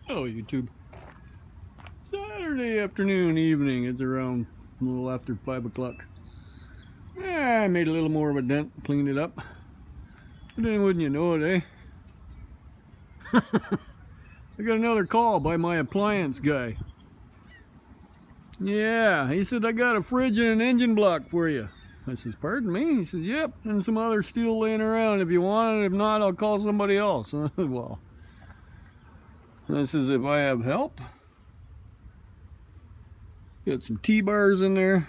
Hello, YouTube. Saturday afternoon, evening. It's around a little after 5 o'clock. I made a little more of a dent, cleaned it up. But then wouldn't you know it, eh? I got another call by my appliance guy. Yeah, he said, I got a fridge and an engine block for you. I says, pardon me? He says, yep, and some other steel laying around if you want it. If not, I'll call somebody else. I said, well, I says, if I have help. Got some T-bars in there.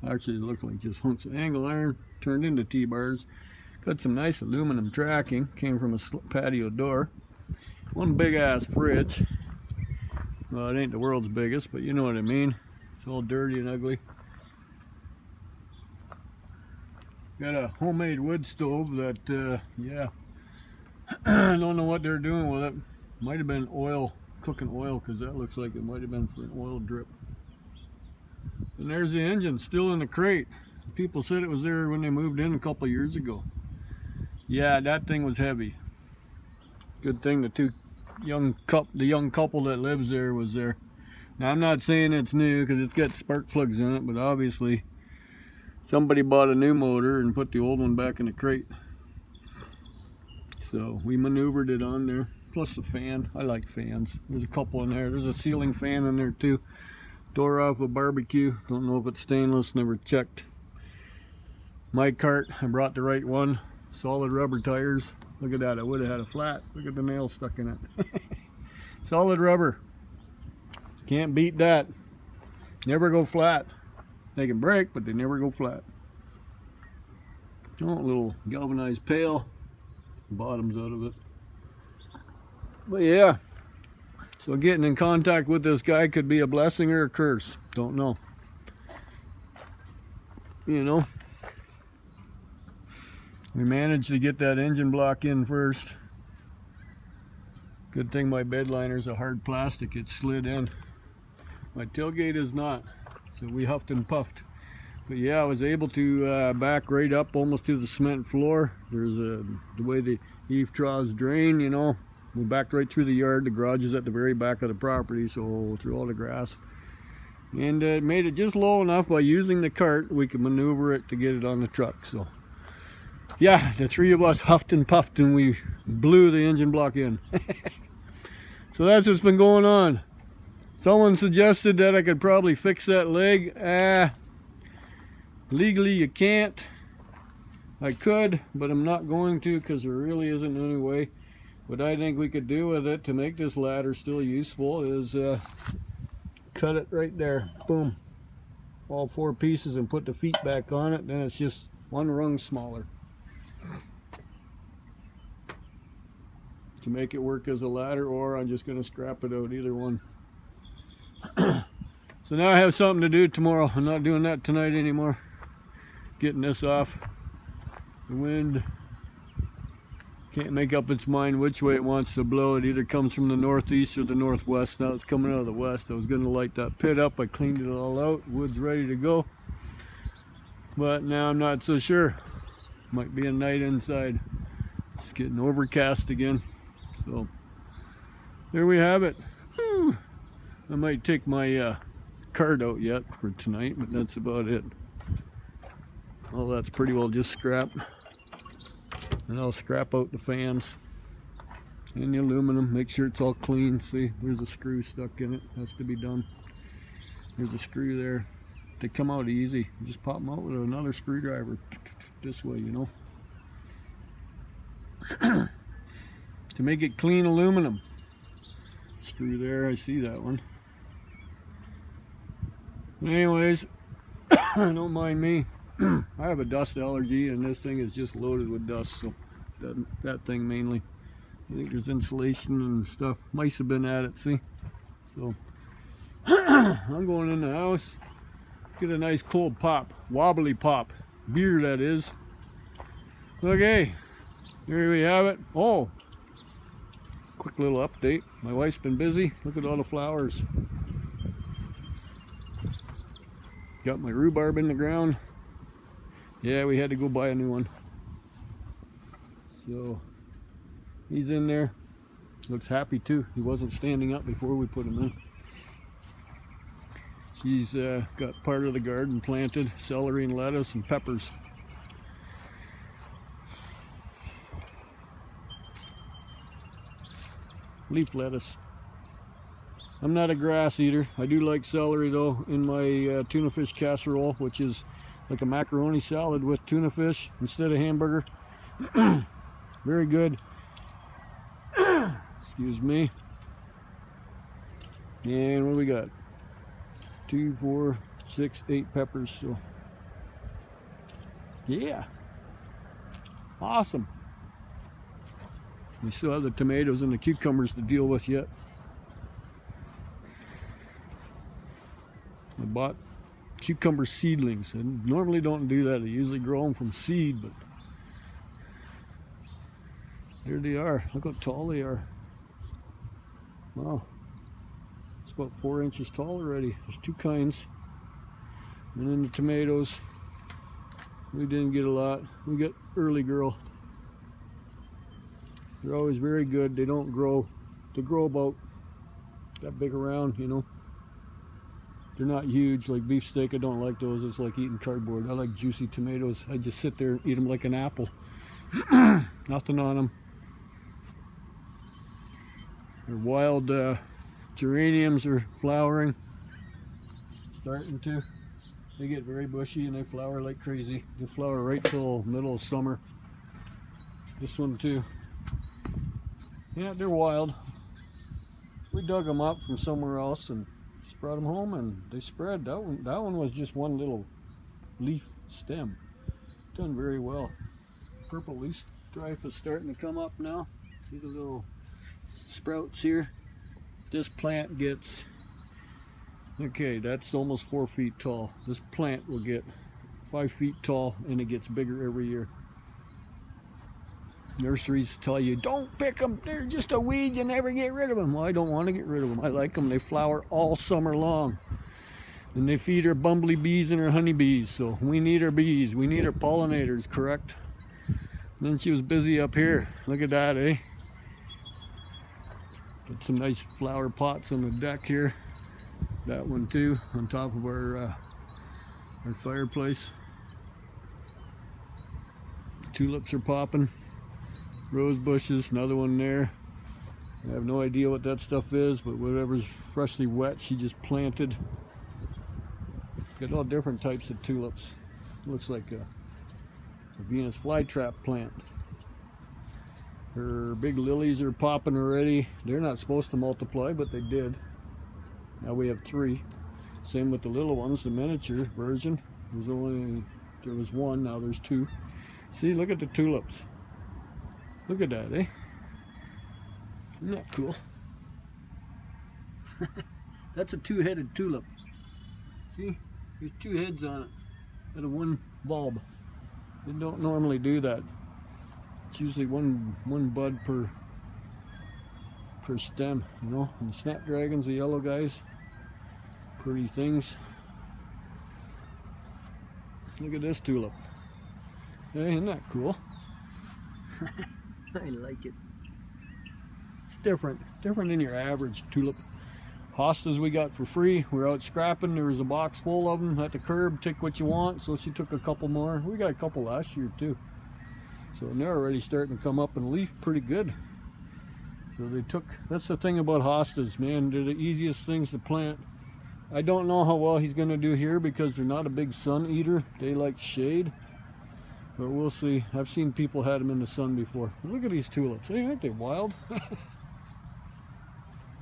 Actually, it looked like just hunks of angle iron turned into T-bars. Got some nice aluminum tracking. Came from a patio door. One big ass fridge. Well, it ain't the world's biggest, but you know what I mean. It's all dirty and ugly. Got a homemade wood stove that, yeah, I don't know what they're doing with it. Might have been oil, cooking oil, because that looks like it might have been for an oil drip. And there's the engine still in the crate. People said it was there when they moved in a couple of years ago. Yeah, that thing was heavy. Good thing the young couple that lives there was there. Now I'm not saying it's new because it's got spark plugs in it, but obviously somebody bought a new motor and put the old one back in the crate. So we maneuvered it on there. Plus the fan. I like fans. There's a couple in there. There's a ceiling fan in there too. Door off a barbecue. Don't know if it's stainless. Never checked. My cart. I brought the right one. Solid rubber tires. Look at that. I would have had a flat. Look at the nail stuck in it. Solid rubber. Can't beat that. Never go flat. They can break, but they never go flat. Oh, a little galvanized pail. Bottoms out of it. But yeah. So getting in contact with this guy could be a blessing or a curse. Don't know. You know. We managed to get that engine block in first. Good thing my bed liner's a hard plastic. It slid in. My tailgate is not. So we huffed and puffed. But yeah, I was able to back right up almost to the cement floor. There's the way the eave troughs drain, you know. We backed right through the yard. The garage is at the very back of the property, so through all the grass. And it made it just low enough by using the cart, we could maneuver it to get it on the truck. So yeah, the three of us huffed and puffed and we blew the engine block in. So that's what's been going on. Someone suggested that I could probably fix that leg. Legally you can't. I could, but I'm not going to because there really isn't any way. What I think we could do with it to make this ladder still useful is cut it right there. Boom. All four pieces and put the feet back on it. Then it's just one rung smaller. To make it work as a ladder, or I'm just going to scrap it out, either one. So now I have something to do tomorrow. I'm not doing that tonight anymore. Getting this off. The wind can't make up its mind which way it wants to blow. It either comes from the northeast or the northwest. Now it's coming out of the west. I was going to light that pit up. I cleaned it all out. Wood's ready to go. But now I'm not so sure. Might be a night inside. It's getting overcast again. So there we have it. Whew. I might take my cart out yet for tonight, but that's about it. All that's pretty well just scrap. And I'll scrap out the fans and the aluminum, make sure it's all clean. See, there's a screw stuck in it, has to be done. There's a screw there. They come out easy. You just pop them out with another screwdriver this way, you know. To make it clean aluminum. Screw there, I see that one. Anyways, don't mind me. I have a dust allergy and this thing is just loaded with dust, so that thing mainly. I think there's insulation and stuff. Mice have been at it, see? So I'm going in the house, get a nice cold pop, wobbly pop, beer that is. Okay, here we have it. Oh, quick little update. My wife's been busy. Look at all the flowers. Got my rhubarb in the ground. Yeah, we had to go buy a new one. So he's in there. Looks happy too. He wasn't standing up before we put him in. She's got part of the garden planted, celery and lettuce and peppers. Leaf lettuce. I'm not a grass eater. I do like celery though in my tuna fish casserole, which is like a macaroni salad with tuna fish instead of hamburger. Very good. Excuse me. And what do we got? 2, 4, 6, 8 peppers. So yeah, awesome. We still have the tomatoes and the cucumbers to deal with yet. I bought cucumber seedlings. I normally don't do that. I usually grow them from seed, but there they are. Look how tall they are. Wow. It's about 4 inches tall already. There's 2 kinds. And then the tomatoes, we didn't get a lot. We got early girl. They're always very good. They don't grow. They grow about that big around, you know. They're not huge like beefsteak. I don't like those. It's like eating cardboard. I like juicy tomatoes. I just sit there and eat them like an apple. Nothing on them. Their wild geraniums are flowering. Starting to. They get very bushy and they flower like crazy. They flower right till middle of summer. This one too. Yeah, they're wild. We dug them up from somewhere else and just brought them home and they spread. That one was just one little leaf stem. Done very well. Purple leaf strife is starting to come up now. See the little sprouts here? This plant gets, okay, that's almost 4 feet tall. This plant will get 5 feet tall and it gets bigger every year. Nurseries tell you, don't pick them, they're just a weed, you never get rid of them. Well, I don't want to get rid of them. I like them. They flower all summer long. And they feed our bumblebees and our honeybees. So we need our bees. We need our pollinators, correct? And then she was busy up here. Look at that, eh? Got some nice flower pots on the deck here. That one too, on top of our fireplace. Tulips are popping. Rose bushes, another one there. I have no idea what that stuff is, but whatever's freshly wet, she just planted. Got all different types of tulips. Looks like a Venus flytrap plant. Her big lilies are popping already. They're not supposed to multiply, but they did. Now we have 3. Same with the little ones, the miniature version. There was 1, now there's 2. See, look at the tulips. Look at that, eh? Isn't that cool? That's a 2-headed tulip. See? There's 2 heads on it out of 1 bulb. They don't normally do that. It's usually one bud per stem, you know. And the snapdragons, the yellow guys, pretty things. Look at this tulip. Hey, isn't that cool? I like it. It's different than your average tulip. Hostas we got for free. We're out scrapping. There was a box full of them at the curb. Take what you want. So she took a couple more. We got a couple last year too. So they're already starting to come up and leaf pretty good. So they took, that's the thing about hostas, man. They're the easiest things to plant. I don't know how well he's going to do here because they're not a big sun eater. They like shade. But we'll see. I've seen people had them in the sun before. Look at these tulips. Hey, aren't they wild?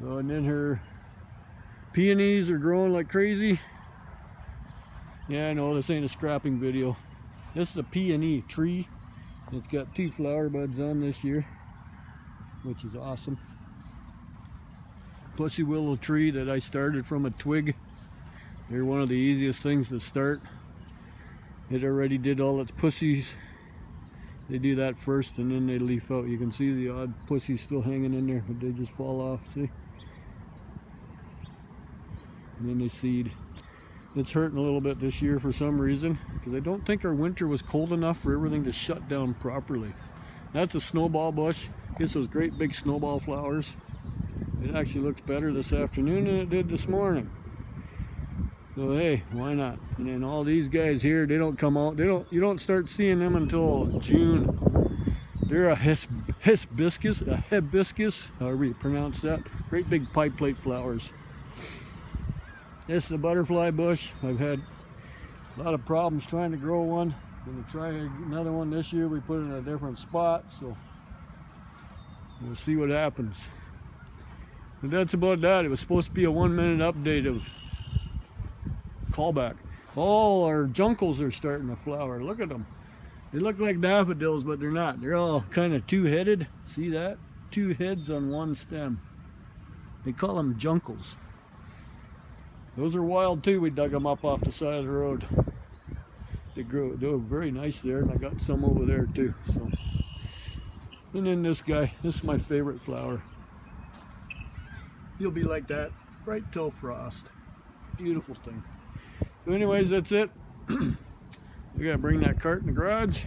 Oh, and then her peonies are growing like crazy. Yeah, I know this ain't a scrapping video. This is a peony tree. It's got 2 flower buds on this year, which is awesome. Pussy willow tree that I started from a twig. They're one of the easiest things to start. It already did all its pussies. They do that first and then they leaf out. You can see the odd pussies still hanging in there, but they just fall off, see? And then they seed. It's hurting a little bit this year for some reason, because I don't think our winter was cold enough for everything to shut down properly. That's a snowball bush. Gets those great big snowball flowers. It actually looks better this afternoon than it did this morning. So hey, why not? And then all these guys here, they don't come out. You don't start seeing them until June. They're a hibiscus, however you pronounce that. Great big pipe plate flowers. This is a butterfly bush. I've had a lot of problems trying to grow one. I'm gonna try another one this year. We put it in a different spot, so we'll see what happens. And that's about that. It was supposed to be a 1-minute update of callback. All our juncals are starting to flower. Look at them. They look like daffodils, but they're not. They're all kind of two-headed. See that? 2 heads on one stem. They call them juncals. Those are wild too. We dug them up off the side of the road. They grew very nice there, and I got some over there too. So, and then this guy. This is my favorite flower. He'll be like that right till frost. Beautiful thing. So anyways, that's it. We gotta bring that cart in the garage,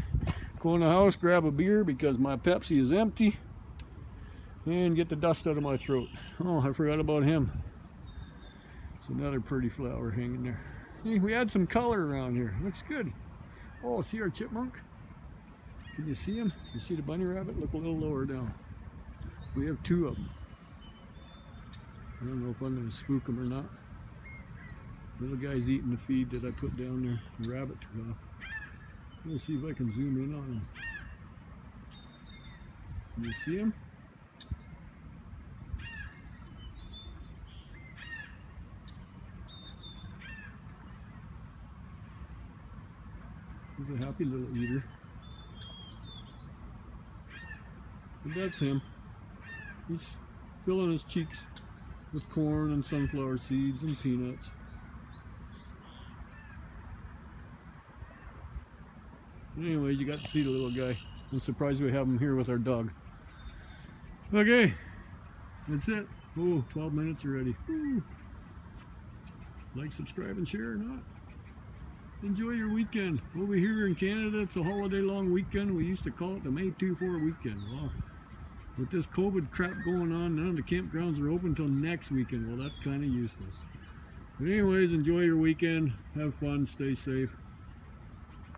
go in the house, grab a beer because my Pepsi is empty, and get the dust out of my throat. Oh, I forgot about him. It's another pretty flower hanging there. Hey, we had some color around here. Looks good. Oh, see our chipmunk? Can you see him? You see the bunny rabbit? Look a little lower down. We have 2 of them. I don't know if I'm going to spook them or not. Little guy's eating the feed that I put down there. The rabbit took off. Let's see if I can zoom in on him. Can you see him? He's a happy little eater. But that's him. He's filling his cheeks with corn and sunflower seeds and peanuts. Anyways, you got to see the little guy. I'm surprised we have him here with our dog. Okay, that's it. Oh, 12 minutes already. Woo. Like, subscribe, and share or not. Enjoy your weekend. Over here in Canada, it's a holiday long weekend. We used to call it the May 2-4 weekend. Well, with this COVID crap going on, none of the campgrounds are open until next weekend. Well, that's kind of useless. But anyways, enjoy your weekend. Have fun. Stay safe.